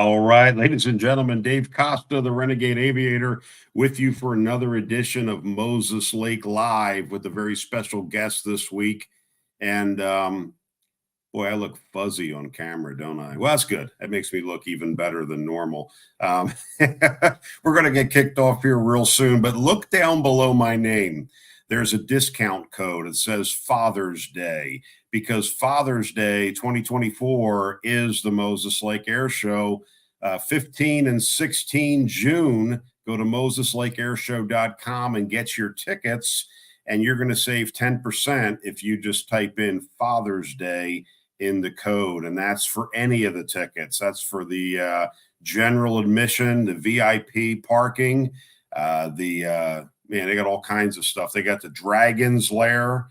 All right, ladies and gentlemen, Dave Costa, the Renegade Aviator, with you for another edition of Moses Lake Live with a very special guest this week. And boy, I look fuzzy on camera, don't I? Well, that's good. That makes me look even better than normal. We're going to get kicked off here real soon, but look down below my name. There's a discount code. It says Father's Day, because Father's Day 2024 is the Moses Lake Air Show. 15 and 16 June, go to moseslakeairshow.com and get your tickets, and you're going to save 10% if you just type in Father's Day in the code. And that's for any of the tickets. That's for the general admission, the VIP parking, man, they got all kinds of stuff. They got the Dragon's Lair,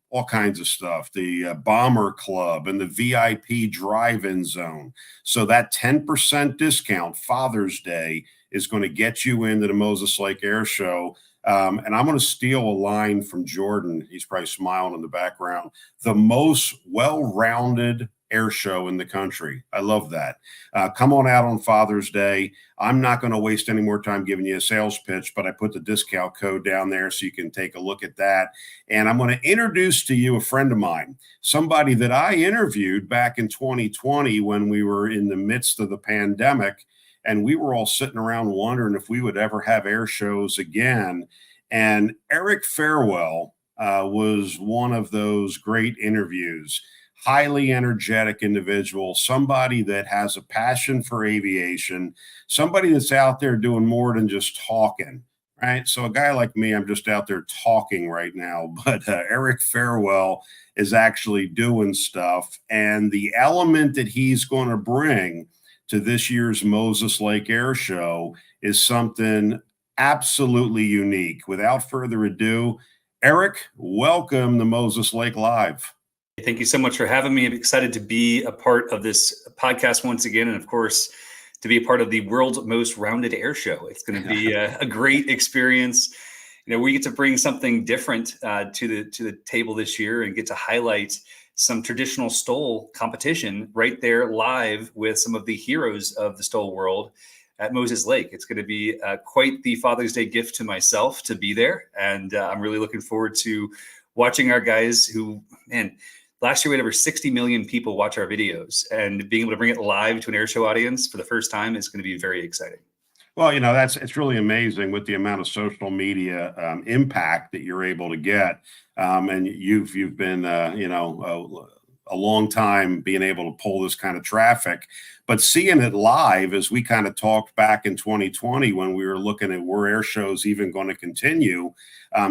all kinds of stuff, the Bomber Club and the VIP drive-in zone. So that 10% discount, Father's Day, is going to get you into the Moses Lake Air Show. And I'm going to steal a line from Jordan. He's probably smiling in the background. The most well-rounded air show in the country. I love that. Come on out on Father's Day. I'm not going to waste any more time giving you a sales pitch, but I put the discount code down there so you can take a look at that. And I'm going to introduce to you a friend of mine, somebody that I interviewed back in 2020 when we were in the midst of the pandemic, and we were all sitting around wondering if we would ever have air shows again. And Eric Farewell was one of those great interviews. Highly energetic individual, somebody that has a passion for aviation, somebody that's out there doing more than just talking, right? So a guy like me, I'm just out there talking right now, but Eric Farewell is actually doing stuff. And the element that he's going to bring to this year's Moses Lake Air Show is something absolutely unique. Without further ado, Eric, welcome to Moses Lake Live. Thank you so much for having me. I'm excited to be a part of this podcast once again, and of course, to be a part of the world's most rounded air show. It's going to be a great experience. You know, we get to bring something different to the table this year and get to highlight some traditional STOL competition right there live with some of the heroes of the STOL world at Moses Lake. It's going to be quite the Father's Day gift to myself to be there, and I'm really looking forward to watching our guys who, man, last year we had over 60 million people watch our videos, and being able to bring it live to an air show audience for the first time is going to be very exciting. Well, you know, it's really amazing with the amount of social media impact that you're able to get. And you've been, a long time being able to pull this kind of traffic, but seeing it live, as we kind of talked back in 2020 when we were looking at were air shows even going to continue,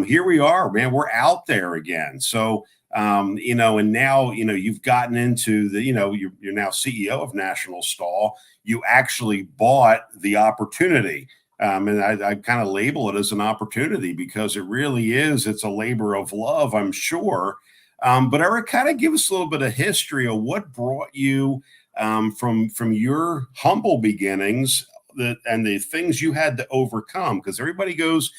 here we are, man, we're out there again. So, and now, you've gotten into the, you're now CEO of National STOL. You actually bought the opportunity. And I kind of label it as an opportunity because it really is. It's a labor of love, I'm sure. But Eric, kind of give us a little bit of history of what brought you from your humble beginnings and the things you had to overcome. Because everybody goes,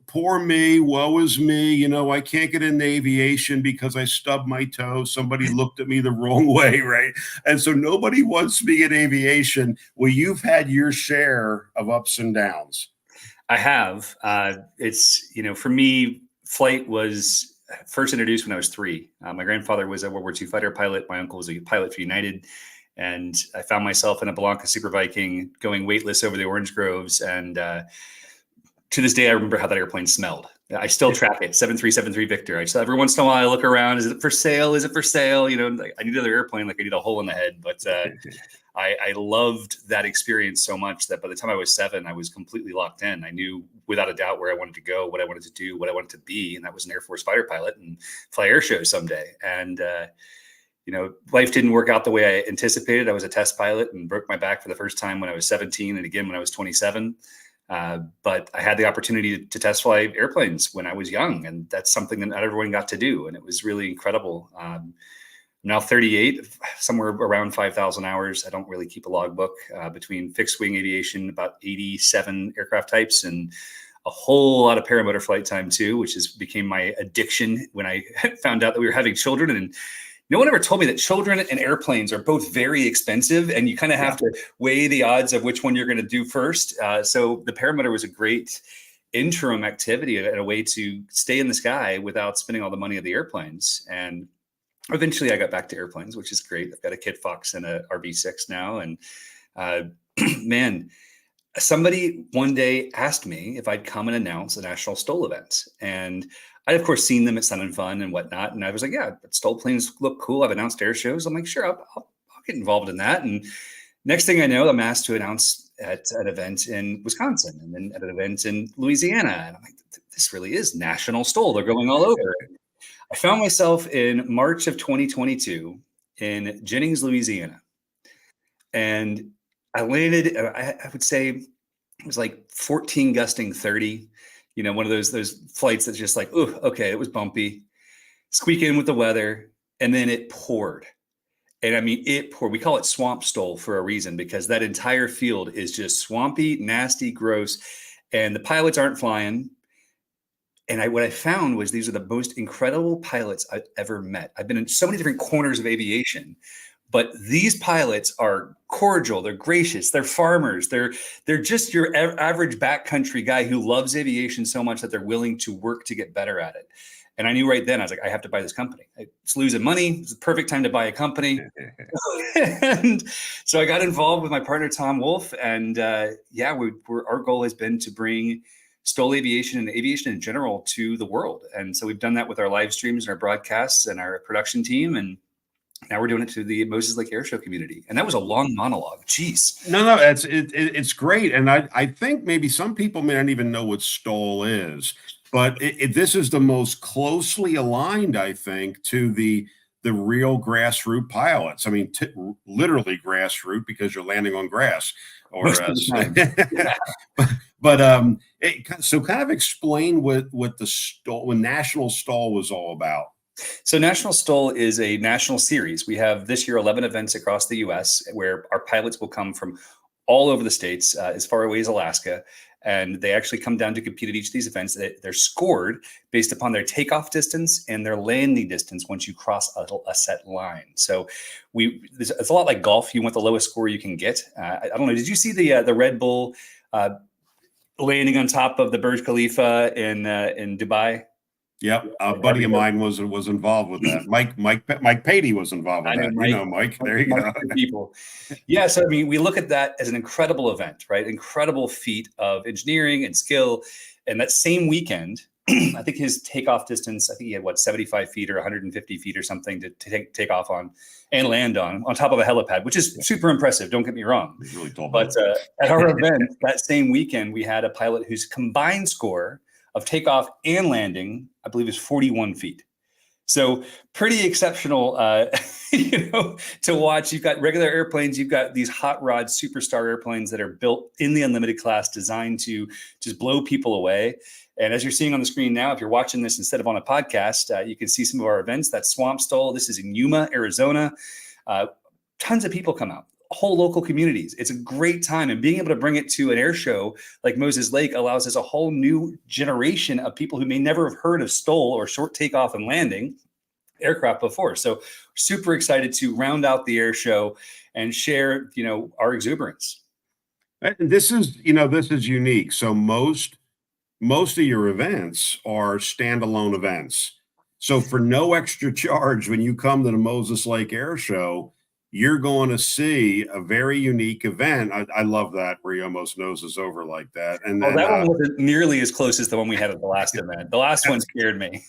poor me, woe is me, I can't get into aviation because I stubbed my toe. Somebody looked at me the wrong way, right? And so nobody wants me in aviation. Well, you've had your share of ups and downs. I have. It's, for me, flight was first introduced when I was 3. My grandfather was a World War II fighter pilot. My uncle was a pilot for United. And I found myself in a Blanca Super Viking going weightless over the orange groves. And to this day, I remember how that airplane smelled. I still track it, 7373 Victor. I just every once in a while I look around. Is it for sale? Is it for sale? I need another airplane, like I need a hole in the head. But I loved that experience so much that by the time I was 7, I was completely locked in. I knew without a doubt where I wanted to go, what I wanted to do, what I wanted to be. And that was an Air Force fighter pilot and fly air shows someday. And, life didn't work out the way I anticipated. I was a test pilot and broke my back for the first time when I was 17 and again when I was 27. But I had the opportunity to test fly airplanes when I was young, and that's something that not everyone got to do. And it was really incredible. I'm now 38, somewhere around 5,000 hours. I don't really keep a logbook between fixed wing aviation, about 87 aircraft types, and a whole lot of paramotor flight time too, which became my addiction when I found out that we were having children and no one ever told me that children and airplanes are both very expensive, and you kind of have to weigh the odds of which one you're going to do first. So the paramotor was a great interim activity and a way to stay in the sky without spending all the money of the airplanes. And eventually I got back to airplanes, which is great. I've got a Kit Fox and a RB6 now. And man, somebody one day asked me if I'd come and announce a national STOL event. And I'd, of course, seen them at Sun and Fun and whatnot. And I was like, yeah, but STOL planes look cool. I've announced air shows. I'm like, sure, I'll get involved in that. And next thing I know, I'm asked to announce at an event in Wisconsin and then at an event in Louisiana. And I'm like, this really is national STOL. They're going all over. I found myself in March of 2022 in Jennings, Louisiana. And I landed, I would say it was like 14 gusting 30, one of those flights that's just like, oh, okay, it was bumpy, squeak in with the weather. And then it poured. And I mean, it poured. We call it swamp STOL for a reason, because that entire field is just swampy, nasty, gross. And the pilots aren't flying. And what I found was these are the most incredible pilots I've ever met. I've been in so many different corners of aviation, but these pilots are cordial. They're gracious. They're farmers. They're just your average backcountry guy who loves aviation so much that they're willing to work to get better at it. And I knew right then, I was like, I have to buy this company. It's losing money. It's the perfect time to buy a company. And so I got involved with my partner, Tom Wolf. And our goal has been to bring STOL aviation and aviation in general to the world. And so we've done that with our live streams and our broadcasts and our production team. And now we're doing it to the Moses Lake Air Show community. And that was a long monologue. Jeez. No, it's great. And I think maybe some people may not even know what STOL is, but this is the most closely aligned, I think, to the real grassroots pilots. I mean, literally grassroots, because you're landing on grass. Or so kind of explain what the STOL, when National STOL was all about. So National STOL is a national series. We have this year 11 events across the U.S. where our pilots will come from all over the states, as far away as Alaska. And they actually come down to compete at each of these events. They're scored based upon their takeoff distance and their landing distance once you cross a set line. So it's a lot like golf. You want the lowest score you can get. I don't know. Did you see the Red Bull landing on top of the Burj Khalifa in Dubai? Yep, a buddy of mine was involved with that. Mike Patey was involved with that. Mike. There you go. People. Yeah, so I mean, we look at that as an incredible event, right? Incredible feat of engineering and skill. And that same weekend, I think his takeoff distance, I think he had 75 feet or 150 feet or something to take off on and land on top of a helipad, which is super impressive. Don't get me wrong. Really tall. But at our event that same weekend, we had a pilot whose combined score of takeoff and landing, I believe, is 41 feet. So pretty exceptional, to watch. You've got regular airplanes. You've got these hot rod superstar airplanes that are built in the unlimited class, designed to just blow people away. And as you're seeing on the screen now, if you're watching this instead of on a podcast, you can see some of our events. That's Swamp STOL. This is in Yuma, Arizona. Tons of people come out. Whole local communities. It's a great time, and being able to bring it to an air show like Moses Lake allows us a whole new generation of people who may never have heard of STOL or short takeoff and landing aircraft before. So super excited to round out the air show and share, our exuberance. And this is unique. So most of your events are standalone events. So for no extra charge, when you come to the Moses Lake Air Show, you're going to see a very unique event. I love that where he almost noses over like that. And then, that one wasn't nearly as close as the one we had at the last event. The last one scared me.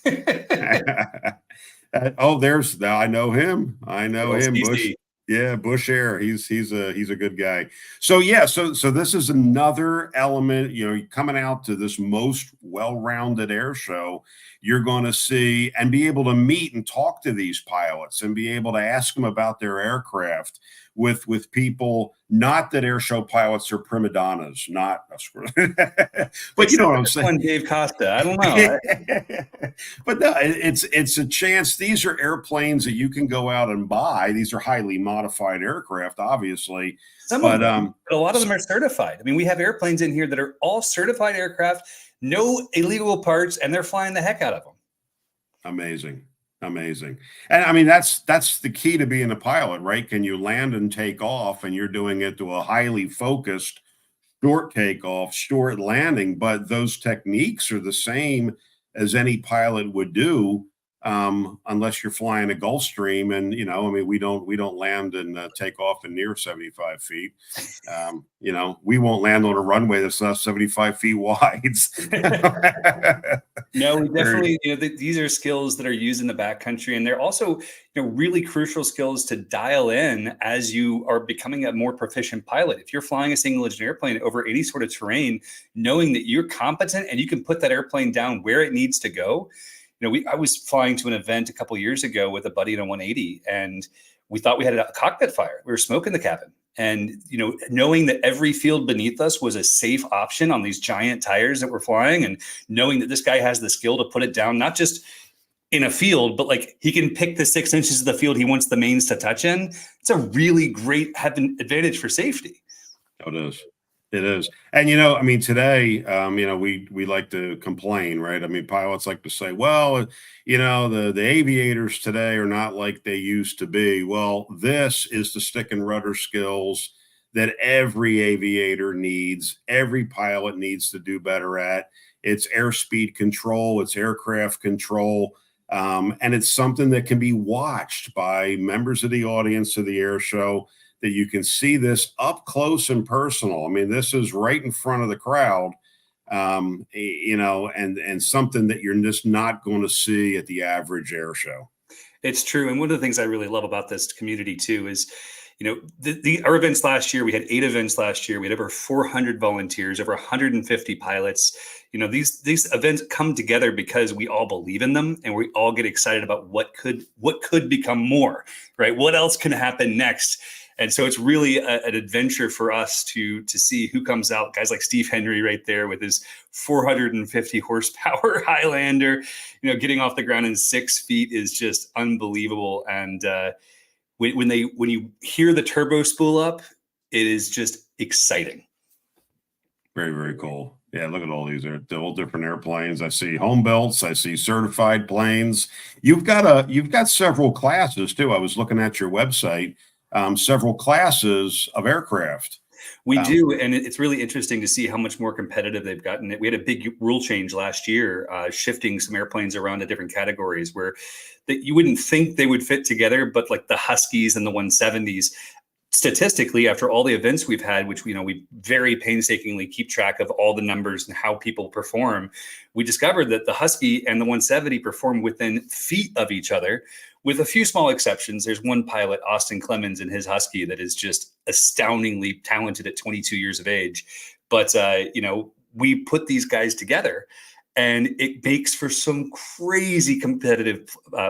I know him. Bush. Bush Air. He's a good guy. So so this is another element, coming out to this most well-rounded air show. You're going to see and be able to meet and talk to these pilots and be able to ask them about their aircraft with people. Not that air show pilots are prima donnas, but you know what I'm saying. Dave Costa, I don't know. But no, it's a chance. These are airplanes that you can go out and buy. These are highly modified aircraft, obviously. A lot of them are certified. I mean, we have airplanes in here that are all certified aircraft, no illegal parts, and they're flying the heck out of them. Amazing. Amazing. And I mean, that's the key to being a pilot, right? Can you land and take off, and you're doing it to a highly focused short takeoff, short landing, but those techniques are the same as any pilot would do, unless you're flying a Gulfstream. And I mean, we don't land and take off in near 75 feet. We won't land on a runway that's not 75 feet wide. No, we definitely, these are skills that are used in the backcountry, and they're also, really crucial skills to dial in as you are becoming a more proficient pilot. If you're flying a single engine airplane over any sort of terrain, knowing that you're competent and you can put that airplane down where it needs to go. I was flying to an event a couple of years ago with a buddy in a 180, and we thought we had a cockpit fire. We were smoking the cabin. And, knowing that every field beneath us was a safe option on these giant tires that were flying, and knowing that this guy has the skill to put it down, not just in a field, but like he can pick the 6 inches of the field he wants the mains to touch in. It's a really great advantage for safety. It is. It is. And, I mean, today, we like to complain, right? I mean, pilots like to say, well, the aviators today are not like they used to be. Well, this is the stick and rudder skills that every aviator needs, every pilot needs to do better at. It's airspeed control, it's aircraft control. And it's something that can be watched by members of the audience of the air show, that you can see this up close and personal. I mean, this is right in front of the crowd, and something that you're just not going to see at the average air show. It's true. And one of the things I really love about this community too is, our events last year, we had 8 events last year. We had over 400 volunteers, over 150 pilots. These events come together because we all believe in them, and we all get excited about what could become more, right? What else can happen next? And so it's really an adventure for us to see who comes out. Guys like Steve Henry right there with his 450 horsepower Highlander, getting off the ground in 6 feet is just unbelievable. And when you hear the turbo spool up, it is just exciting. Very, very cool. Yeah, look at all these. They're all different airplanes. I see home belts. I see certified planes. You've got several classes too. I was looking at your website. Several classes of aircraft. We do, and it's really interesting to see how much more competitive they've gotten. We had a big rule change last year, shifting some airplanes around to different categories where that you wouldn't think they would fit together, but like the Huskies and the 170s, statistically, after all the events we've had, which we very painstakingly keep track of all the numbers and how people perform, we discovered that the Husky and the 170 perform within feet of each other, with a few small exceptions. There's one pilot, Austin Clemens, in his Husky that is just astoundingly talented at 22 years of age. But, we put these guys together, and it makes for some crazy competitive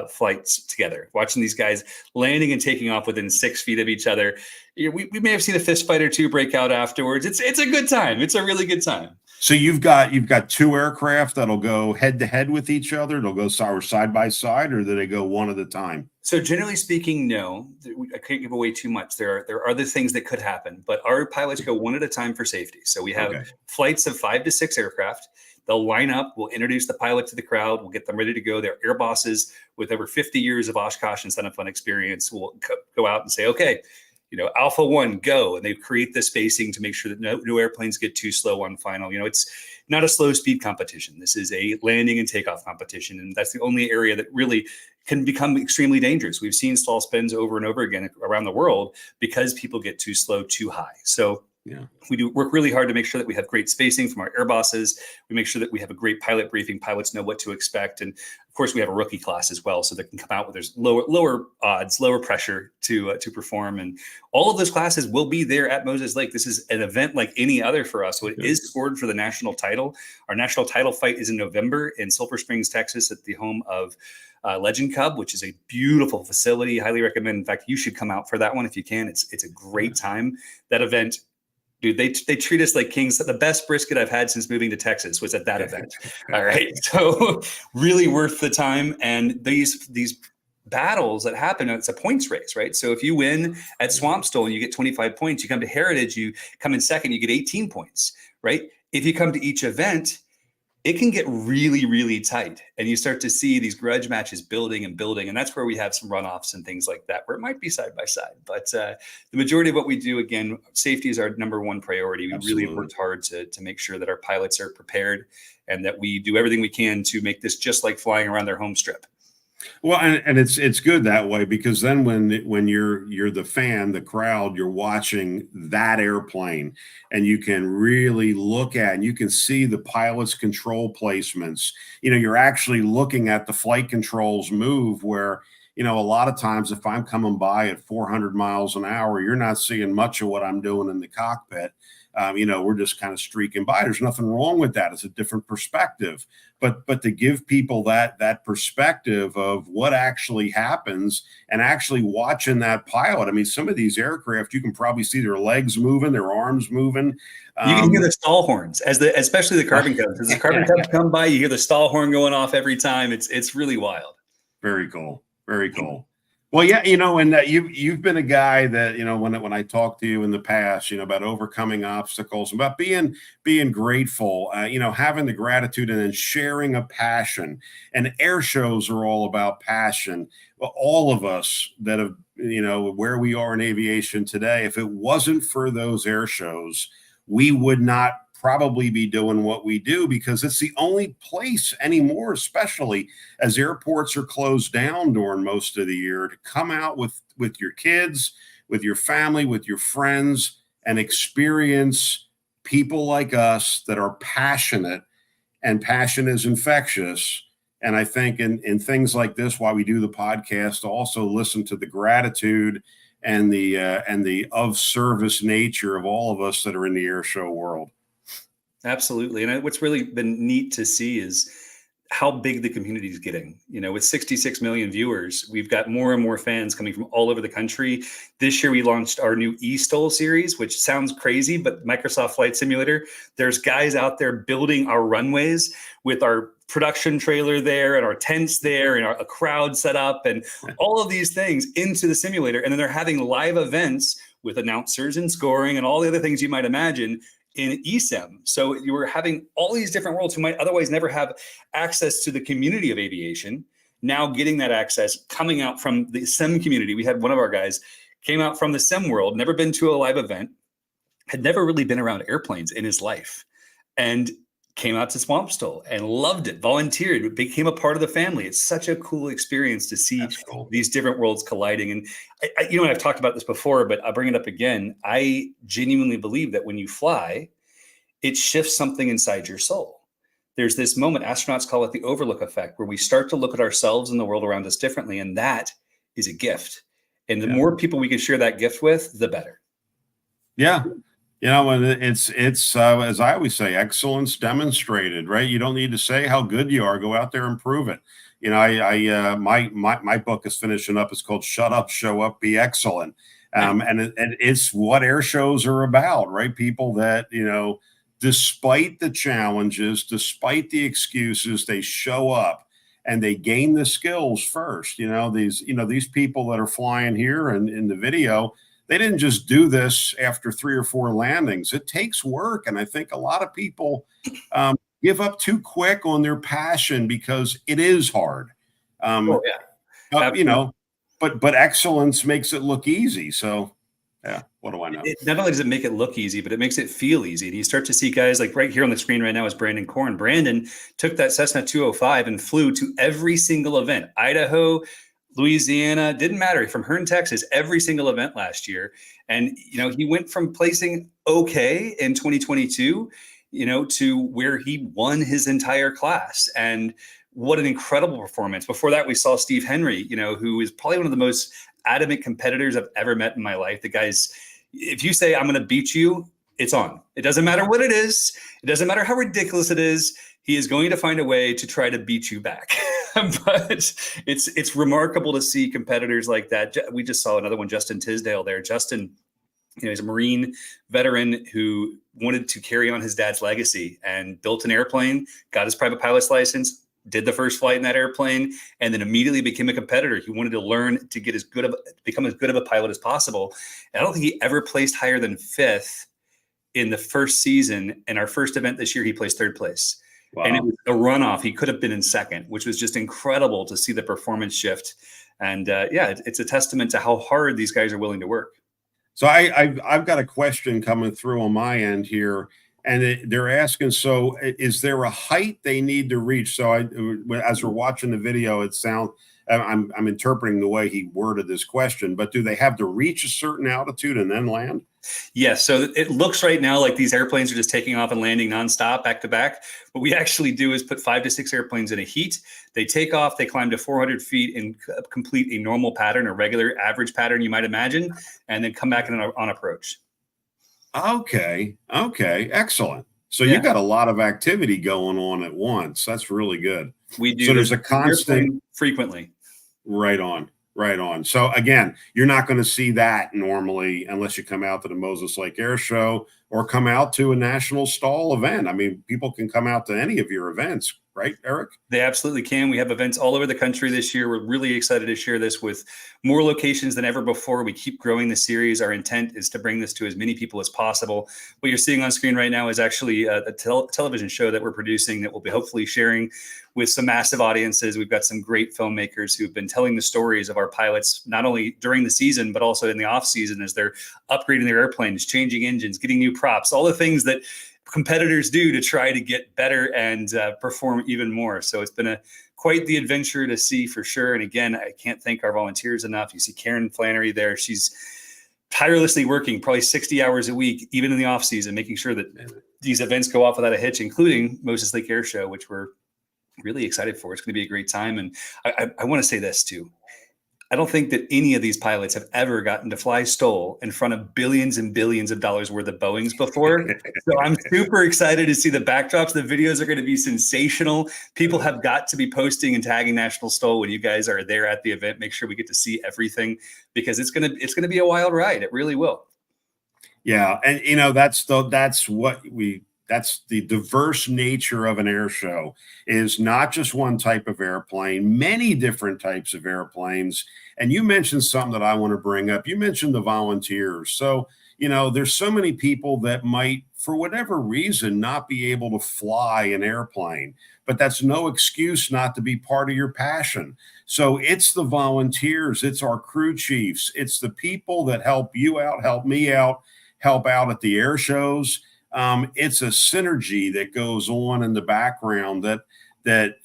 flights together. Watching these guys landing and taking off within 6 feet of each other. We may have seen a fist fight or two break out afterwards. It's a good time. It's a really good time. So you've got 2 aircraft that'll go head to head with each other. They'll go side by side, or do they go one at a time? So generally speaking, no. I can't give away too much. There are other things that could happen, but our pilots go one at a time for safety. So we have flights of 5 to 6 aircraft. They'll line up. We'll introduce the pilot to the crowd. We'll get them ready to go. They're air bosses with over 50 years of Oshkosh and Son of Fun experience. We'll go out and say, okay, Alpha 1, go. And they create the spacing to make sure that no airplanes get too slow on final. It's not a slow speed competition. This is a landing and takeoff competition. And that's the only area that really can become extremely dangerous. We've seen stall spins over and over again around the world because people get too slow, too high. So we do work really hard to make sure that we have great spacing from our air bosses. We make sure that we have a great pilot briefing. Pilots know what to expect. And of course, we have a rookie class as well, so they can come out with there's lower odds, lower pressure to perform. And all of those classes will be there at Moses Lake. This is an event like any other for us. So it is scored for the national title. Our national title fight is in November in Sulphur Springs, Texas, at the home of Legend Cub, which is a beautiful facility. Highly recommend. In fact, you should come out for that one if you can. It's a great time. That event. Dude, they treat us like kings. The best brisket I've had since moving to Texas was at that event. All right. So really worth the time. And these battles that happen, it's a points race, right? So if you win at Swamp STOL and you get 25 points, you come to Heritage, you come in second, you get 18 points, right? If you come to each event, it can get really, really tight. And you start to see these grudge matches building and building. And that's where we have some runoffs and things like that, where it might be side by side. But the majority of what we do, again, safety is our number one priority. We really have worked hard to make sure that our pilots are prepared and that we do everything we can to make this just like flying around their home strip. Well, and it's good that way, because then when you're the fan, the crowd, you're watching that airplane, and you can really look at, and you can see the pilot's control placements. You're actually looking at the flight controls move, where a lot of times if I'm coming by at 400 miles an hour, you're not seeing much of what I'm doing in the cockpit. We're just kind of streaking by. There's nothing wrong with that. It's a different perspective. But to give people that perspective of what actually happens, and actually watching that pilot. I mean, some of these aircraft, you can probably see their legs moving, their arms moving. You can hear the stall horns especially the carbon cubs. As the carbon cubs come by, you hear the stall horn going off every time. It's really wild. Very cool. Very cool. Well, yeah, and you've been a guy that, when I talked to you in the past, about overcoming obstacles, about being grateful, having the gratitude, and then sharing a passion. And air shows are all about passion. Well, all of us that have, where we are in aviation today, if it wasn't for those air shows, we would not probably be doing what we do, because it's the only place anymore, especially as airports are closed down during most of the year, to come out with your kids, with your family, with your friends, and experience people like us that are passionate, and passion is infectious. And I think in things like this, why we do the podcast, also listen to the gratitude and the of service nature of all of us that are in the air show world. Absolutely. And what's really been neat to see is how big the community is getting. With 66 million viewers, we've got more and more fans coming from all over the country. This year, we launched our new STOL series, which sounds crazy, but Microsoft Flight Simulator. There's guys out there building our runways with our production trailer there and our tents there and a crowd set up and all of these things into the simulator. And then they're having live events with announcers and scoring and all the other things you might imagine in eSIM. So you were having all these different worlds who might otherwise never have access to the community of aviation, now getting that access, coming out from the SIM community. We had one of our guys came out from the SIM world, never been to a live event, had never really been around airplanes in his life, and came out to Swamp STOL and loved it, volunteered, became a part of the family. It's such a cool experience to see these different worlds colliding. And I've talked about this before, but I'll bring it up again. I genuinely believe that when you fly, it shifts something inside your soul. There's this moment, astronauts call it the overlook effect, where we start to look at ourselves and the world around us differently. And that is a gift. And the more people we can share that gift with, the better. Yeah. And it's as I always say, excellence demonstrated, right? You don't need to say how good you are. Go out there and prove it. My book is finishing up. It's called Shut Up, Show Up, Be Excellent. And it's what air shows are about, right? People that, despite the challenges, despite the excuses, they show up and they gain the skills first. These people that are flying here and in the video, they didn't just do this after 3 or 4 landings. It takes work. And I think a lot of people give up too quick on their passion because it is hard. But excellence makes it look easy. So, yeah, what do I know? Not only does it make it look easy, but it makes it feel easy. And you start to see guys like right here on the screen right now is Brandon Korn. Brandon took that Cessna 205 and flew to every single event. Idaho, Louisiana, didn't matter, from Hearn, Texas, every single event last year. And, he went from placing okay in 2022, to where he won his entire class. And what an incredible performance. Before that, we saw Steve Henry, who is probably one of the most adamant competitors I've ever met in my life. The guy's, if you say, I'm going to beat you, it's on. It doesn't matter what it is. It doesn't matter how ridiculous it is. He is going to find a way to try to beat you back. But it's remarkable to see competitors like that. We just saw another one, Justin Tisdale there. Justin, he's a Marine veteran who wanted to carry on his dad's legacy and built an airplane, got his private pilot's license, did the first flight in that airplane, and then immediately became a competitor. He wanted to learn to become as good of a pilot as possible. And I don't think he ever placed higher than 5th in the first season. In our first event this year, he placed 3rd place. And it Wow. was a runoff. He could have been in second, which was just incredible to see the performance shift. And it's a testament to how hard these guys are willing to work. So I've got a question coming through on my end here, and they're asking, so is there a height they need to reach? So as we're watching the video, it sounds, I'm interpreting the way he worded this question, but do they have to reach a certain altitude and then land? Yes. So it looks right now like these airplanes are just taking off and landing nonstop, back to back. What we actually do is put 5 to 6 airplanes in a heat. They take off, they climb to 400 feet and complete a normal pattern, a regular average pattern you might imagine, and then come back on approach. Okay. Okay. Excellent. So you Yeah, got a lot of activity going on at once. That's really good. we do. So there's a constant. Frequently. Right on. Right on. So again, you're not going to see that normally unless you come out to the Moses Lake Air Show or come out to a national STOL event. I mean, people can come out to any of your events, right, Eric? They absolutely can. We have events all over the country this year. We're really excited to share this with more locations than ever before. We keep growing the series. Our intent is to bring this to as many people as possible. What you're seeing on screen right now is actually a television show that we're producing that we'll be hopefully sharing with some massive audiences. We've got some great filmmakers who've been telling the stories of our pilots, not only during the season, but also in the off season as they're upgrading their airplanes, changing engines, getting new props, all the things that competitors do to try to get better and perform even more. So it's been quite the adventure to see for sure. And again, I can't thank our volunteers enough. You see Karen Flannery there. She's tirelessly working probably 60 hours a week, even in the off season, making sure that these events go off without a hitch, including Moses Lake Air Show, which we're really excited for. It's going to be a great time. And I want to say this too. I don't think that any of these pilots have ever gotten to fly STOL in front of billions and billions of dollars worth of Boeings before. So I'm super excited to see the backdrops. The videos are going to be sensational. People have got to be posting and tagging National STOL when you guys are there at the event. Make sure we get to see everything because it's going to be a wild ride. It really will. Yeah, and that's the diverse nature of an air show is not just one type of airplane, many different types of airplanes. And you mentioned something that I want to bring up. You mentioned the volunteers. So, there's so many people that might, for whatever reason, not be able to fly an airplane, but that's no excuse not to be part of your passion. So it's the volunteers, it's our crew chiefs, it's the people that help you out, help me out, help out at the air shows. It's a synergy that goes on in the background that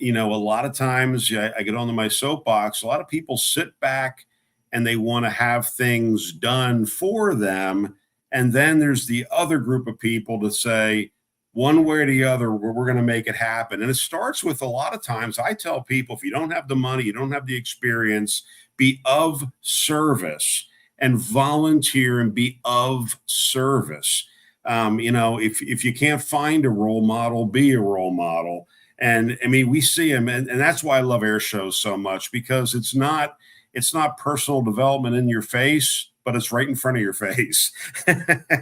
a lot of times I get onto my soapbox. A lot of people sit back and they want to have things done for them, and then there's the other group of people to say one way or the other we're going to make it happen. And it starts with, a lot of times I tell people, if you don't have the money, you don't have the experience, be of service and volunteer and be of service. If you can't find a role model, be a role model. And I mean, we see them, and that's why I love air shows so much, because it's not personal development in your face, but it's right in front of your face.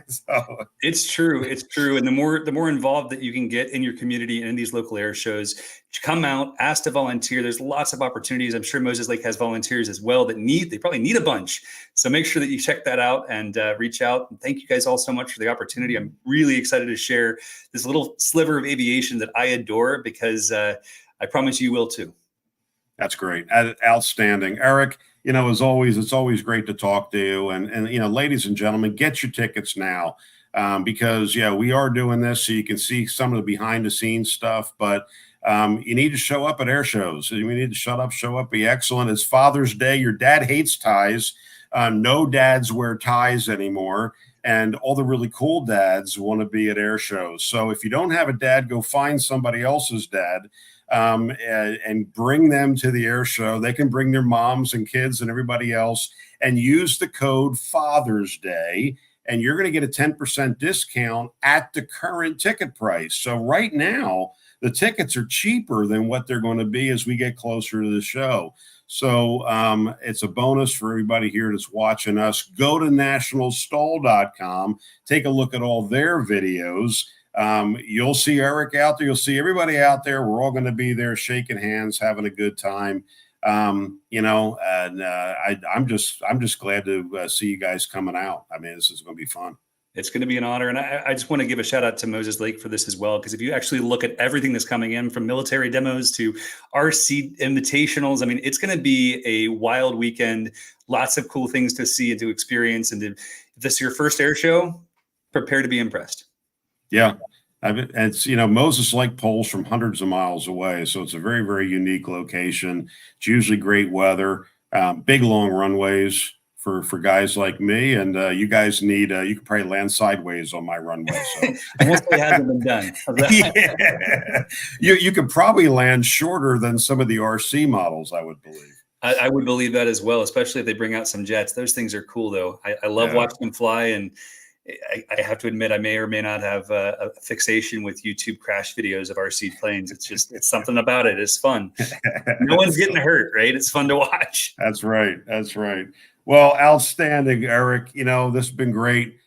So. It's true. It's true. And the more involved that you can get in your community and in these local air shows, come out, ask to volunteer. There's lots of opportunities. I'm sure Moses Lake has volunteers as well they probably need a bunch. So make sure that you check that out and reach out. And thank you guys all so much for the opportunity. I'm really excited to share this little sliver of aviation that I adore, because I promise you will too. That's great. Outstanding. Eric, as always, it's always great to talk to you. And ladies and gentlemen, get your tickets now, because, we are doing this so you can see some of the behind the scenes stuff. But you need to show up at air shows. We need to show up, be excellent. It's Father's Day. Your dad hates ties. No dads wear ties anymore. And all the really cool dads want to be at air shows. So if you don't have a dad, go find somebody else's dad. And bring them to the air show. They can bring their moms and kids and everybody else, and use the code Father's Day, and you're going to get a 10% discount at the current ticket price. So right now, the tickets are cheaper than what they're going to be as we get closer to the show. So it's a bonus for everybody here that's watching us. Go to nationalstol.com, take a look at all their videos. You'll see Eric out there. You'll see everybody out there. We're all going to be there shaking hands, having a good time. I'm just glad to see you guys coming out. I mean, this is going to be fun. It's going to be an honor. And I just want to give a shout out to Moses Lake for this as well. Because if you actually look at everything that's coming in, from military demos to RC invitationals, I mean, it's going to be a wild weekend. Lots of cool things to see and to experience. And if this is your first air show, prepare to be impressed. Yeah. It's, Moses Lake pulls from hundreds of miles away. So it's a very, very unique location. It's usually great weather, big, long runways for guys like me. And you guys need, you could probably land sideways on my runway. So it hasn't been done. Yeah. You could probably land shorter than some of the RC models, I would believe. I would believe that as well, especially if they bring out some jets. Those things are cool, though. I love watching them fly. And I have to admit, I may or may not have a fixation with YouTube crash videos of RC planes. It's something about it. It's fun. No one's getting hurt, right? It's fun to watch. That's right. That's right. Well, outstanding, Eric. This has been great.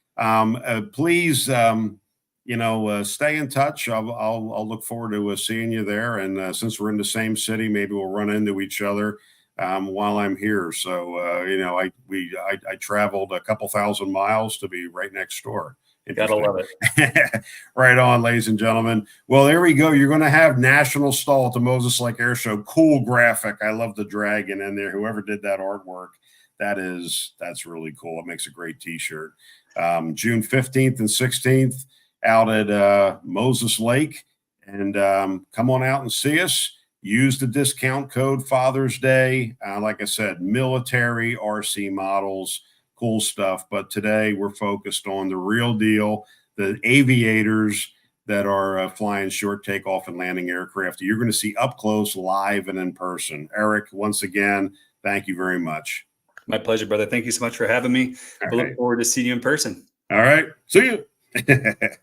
Please, stay in touch. I'll look forward to seeing you there. And since we're in the same city, maybe we'll run into each other while I'm here. So, I traveled a couple thousand miles to be right next door. Gotta love it. Right on, ladies and gentlemen. Well, there we go. You're going to have National STOL at the Moses Lake Air Show. Cool graphic. I love the dragon in there. Whoever did that artwork, that's really cool. It makes a great t-shirt. June 15th and 16th out at Moses Lake. And come on out and see us. Use the discount code Father's Day. Like I said, military RC models, cool stuff. But today we're focused on the real deal, the aviators that are flying short takeoff and landing aircraft. You're going to see up close, live, and in person. Eric, once again, thank you very much. My pleasure, brother. Thank you so much for having me. I look forward to seeing you in person. All right. See you.